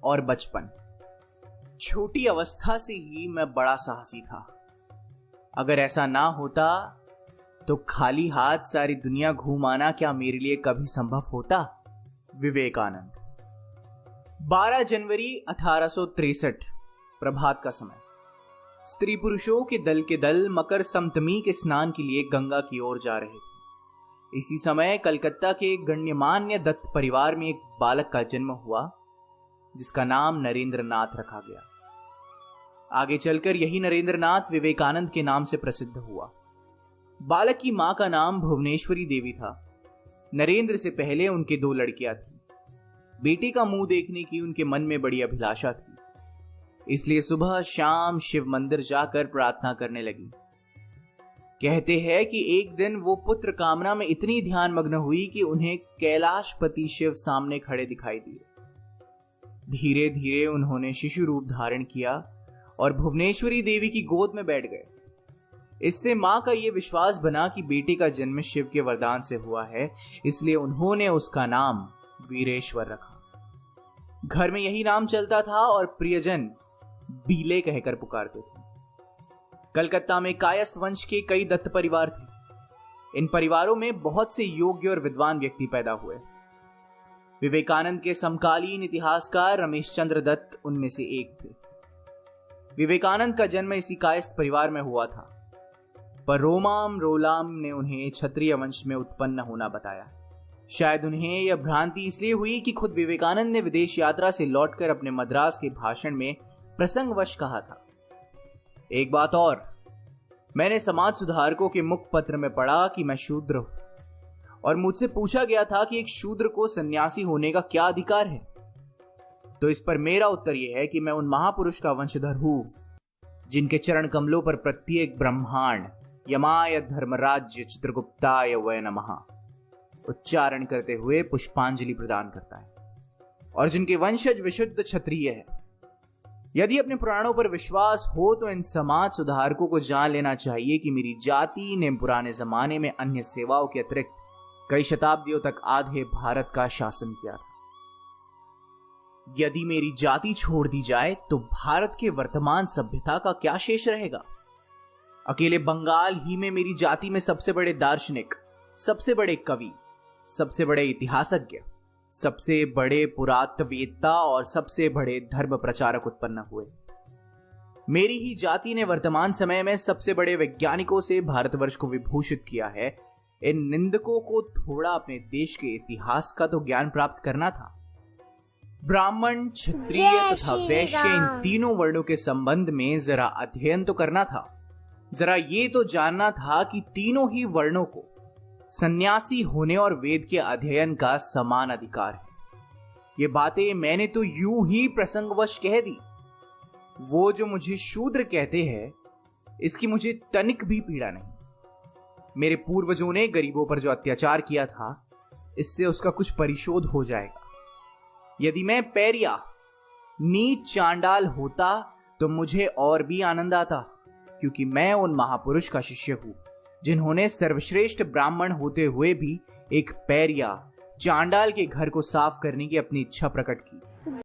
और बचपन। छोटी अवस्था से ही मैं बड़ा साहसी था। अगर ऐसा ना होता तो खाली हाथ सारी दुनिया घूम आना क्या मेरे लिए कभी संभव होता? विवेकानंद। 12 जनवरी 1863, प्रभात का समय। स्त्री पुरुषों के दल मकर समतमी के स्नान के लिए गंगा की ओर जा रहे थे। इसी समय कलकत्ता के गण्यमान्य दत्त परिवार में एक बालक का जन्म हुआ जिसका नाम नरेंद्र नाथ रखा गया। आगे चलकर यही नरेंद्र नाथ विवेकानंद के नाम से प्रसिद्ध हुआ। बालक की मां का नाम भुवनेश्वरी देवी था। नरेंद्र से पहले उनके 2 लड़कियां थीं। बेटे का मुंह देखने की उनके मन में बड़ी अभिलाषा थी, इसलिए सुबह शाम शिव मंदिर जाकर प्रार्थना करने लगी। कहते हैं कि एक दिन वो पुत्र कामना में इतनी ध्यान मग्न हुई कि उन्हें कैलाशपति शिव सामने खड़े दिखाई दिए। धीरे धीरे उन्होंने शिशु रूप धारण किया और भुवनेश्वरी देवी की गोद में बैठ गए। इससे मां का यह विश्वास बना कि बेटे का जन्म शिव के वरदान से हुआ है, इसलिए उन्होंने उसका नाम वीरेश्वर रखा। घर में यही नाम चलता था और प्रियजन बीले कहकर पुकारते थे। कलकत्ता में कायस्थ वंश के कई दत्त परिवार थे। इन परिवारों में बहुत से योग्य और विद्वान व्यक्ति पैदा हुए। विवेकानंद के समकालीन इतिहासकार रमेश चंद्र दत्त उनमें से एक थे। विवेकानंद का जन्म इसी कायस्थ परिवार में हुआ था, पर रोलाम ने उन्हें क्षत्रिय वंश में उत्पन्न होना बताया। शायद उन्हें यह भ्रांति इसलिए हुई कि खुद विवेकानंद ने विदेश यात्रा से लौटकर अपने मद्रास के भाषण में प्रसंगवश कहा था। एक बात और, मैंने समाज सुधारकों के मुखपत्र में पढ़ा कि मैं शूद्र हूं और मुझसे पूछा गया था कि एक शूद्र को सन्यासी होने का क्या अधिकार है। तो इस पर मेरा उत्तर यह है कि मैं उन महापुरुष का वंशधर हूं जिनके चरण कमलों पर प्रत्येक ब्रह्मांड यमाय धर्मराज्य चित्रगुप्ताय वै नमः उच्चारण करते हुए पुष्पांजलि प्रदान करता है और जिनके वंशज विशुद्ध क्षत्रिय है। यदि अपने पुराणों पर विश्वास हो तो इन समाज सुधारकों को जान लेना चाहिए कि मेरी जाति ने पुराने जमाने में अन्य सेवाओं के अतिरिक्त कई शताब्दियों तक आधे भारत का शासन किया था। यदि मेरी जाति छोड़ दी जाए तो भारत के वर्तमान सभ्यता का क्या शेष रहेगा? अकेले बंगाल ही में मेरी जाति में सबसे बड़े दार्शनिक, सबसे बड़े कवि, सबसे बड़े इतिहासज्ञ, सबसे बड़े पुरातत्ववेत्ता और सबसे बड़े धर्म प्रचारक उत्पन्न हुए। मेरी ही जाति ने वर्तमान समय में सबसे बड़े वैज्ञानिकों से भारतवर्ष को विभूषित किया है। इन निंदकों को थोड़ा अपने देश के इतिहास का तो ज्ञान प्राप्त करना था। ब्राह्मण, क्षत्रिय तथा वैश्य, इन तीनों वर्णों के संबंध में जरा अध्ययन तो करना था। जरा ये तो जानना था कि तीनों ही वर्णों को सन्यासी होने और वेद के अध्ययन का समान अधिकार है। ये बातें मैंने तो यूं ही प्रसंगवश कह दी। वो जो मुझे शूद्र कहते हैं, इसकी मुझे तनिक भी पीड़ा नहीं। मेरे पूर्वजों ने गरीबों पर जो अत्याचार किया था, इससे उसका कुछ परिशोध हो जाएगा। यदि मैं पैरिया, नीच चांडाल होता तो मुझे और भी आनंद आता, क्योंकि मैं उन महापुरुष का शिष्य हूं जिन्होंने सर्वश्रेष्ठ ब्राह्मण होते हुए भी एक पैरिया चांडाल के घर को साफ करने की अपनी इच्छा प्रकट की।